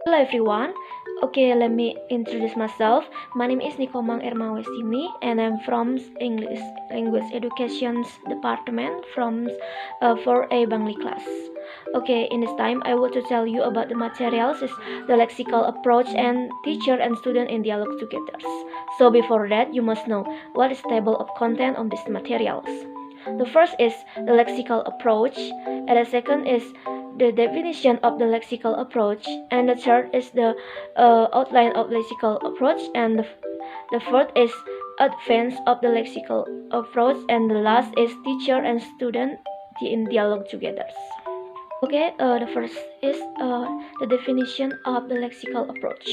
Hello everyone. Okay, let me introduce myself. My name is Komang Erma Westini, and I'm from English Language Education Department from for a Bangli class. Okay, in this time I want to tell you about the materials is the lexical approach and teacher and student in dialogue together. So before that, you must know what is table of content on these materials. The first is the lexical approach, and the second is the definition of the lexical approach, and the third is the outline of lexical approach, and the fourth is advance of the lexical approach, and the last is teacher and student in dialogue together. Okay, the first is the definition of the lexical approach.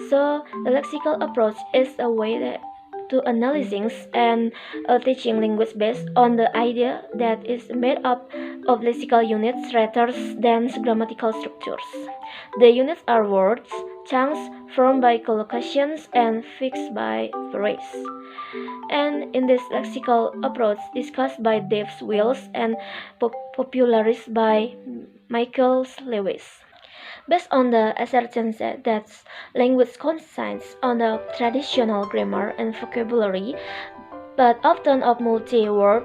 So the lexical approach is a way to analyzing and teaching language based on the idea that is made up of lexical units rather than grammatical structures. The units are words, chunks formed by collocations and fixed by phrase. And in this lexical approach discussed by Dave Wills and popularized by Michael Lewis. Based on the assertion that language consists on the traditional grammar and vocabulary, but often of multi-word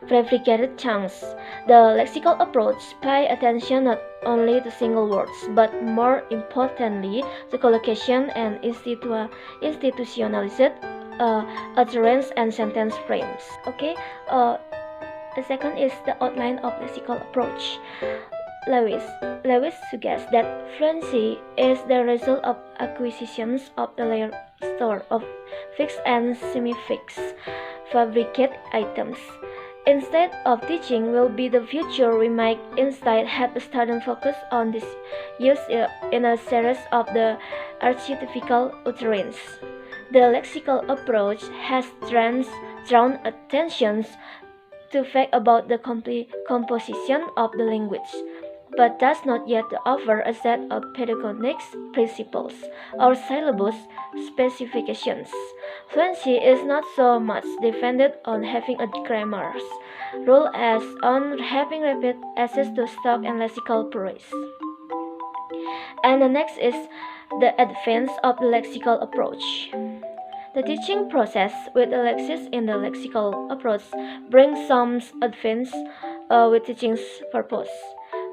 fabricated chunks, the lexical approach pay attention not only to single words, but more importantly to collocation and institutionalized utterance and sentence frames. Okay, the second is the outline of lexical approach. Lewis suggests that fluency is the result of acquisitions of the layered store of fixed and semi-fixed fabricate items. Instead of teaching will be the future, we might instead have a student focus on this use in a series of the archetypical utterance. The lexical approach has drawn attention to fact about the composition of the language, but does not yet offer a set of pedagogic principles or syllabus specifications. Fluency is not so much dependent on having a grammar rule as on having rapid access to stock and lexical phrase. And the next is the advance of the lexical approach. The teaching process with Alexis in the lexical approach brings some advance with teaching's purpose.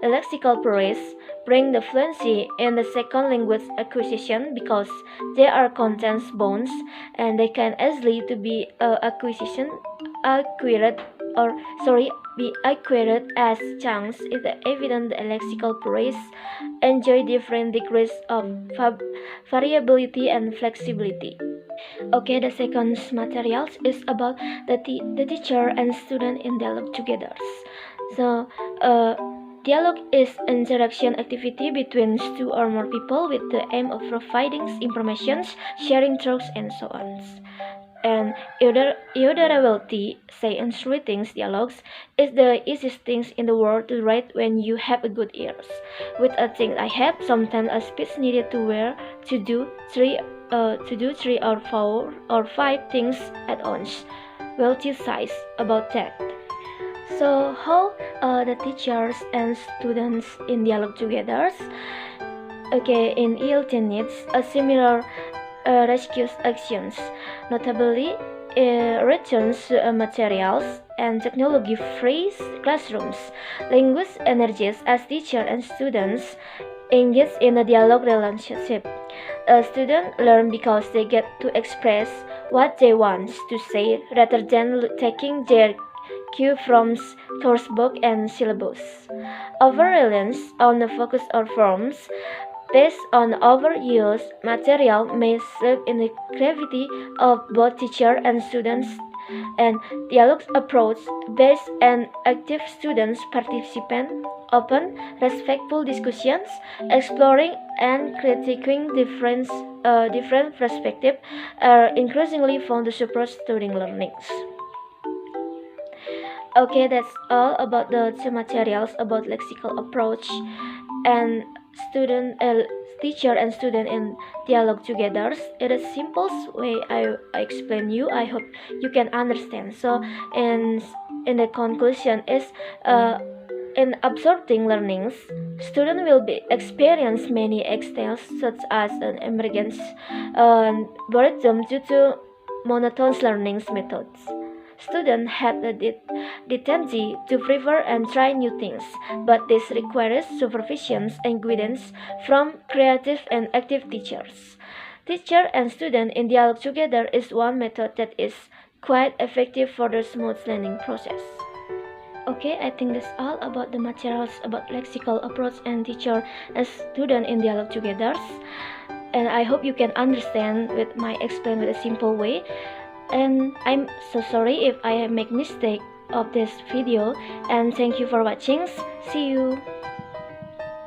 The lexical phrase bring the fluency in the second language acquisition because they are contents bounds and they can easily to be acquired as chunks. It is evident the lexical phrase enjoy different degrees of variability and flexibility. Okay, the second materials is about the teacher and student in dialogue together. So, dialogue is interaction activity between two or more people with the aim of providing information, sharing truths, and so on. And audibility, say in things dialogues, is the easiest things in the world to write when you have a good ears. With a thing I have, sometimes a speech needed to wear to do three or four or five things at once. Well, size about that. So how the teachers and students in dialogue together? Okay, in ELT needs a similar rescue actions, notably returns to materials and technology-free classrooms, language energies as teacher and students engage in a dialogue relationship. Students learn because they get to express what they want to say rather than taking their cue from course book and syllabus. Over-reliance on the focus or forms based on overused material may slip in the gravity of both teacher and students, and dialogue approach based on active students participant open respectful discussions exploring and critiquing different perspectives are increasingly found to support student learnings. Okay, that's all about the two materials about lexical approach and teacher and student in dialogue together. It is simplest way I explain you. I hope you can understand. So in the conclusion is In absorbing learnings, students will experience many extents such as an emergence boredom due to monotonous learning methods. Students have the tendency to prefer and try new things, but this requires supervision and guidance from creative and active teachers. Teacher and student in dialogue together is one method that is quite effective for the smooth learning process. Okay, I think that's all about the materials about lexical approach and teacher and student in dialogue together. And I hope you can understand with my explain with a simple way. And I'm so sorry if I make mistake of this video. And thank you for watching. See you.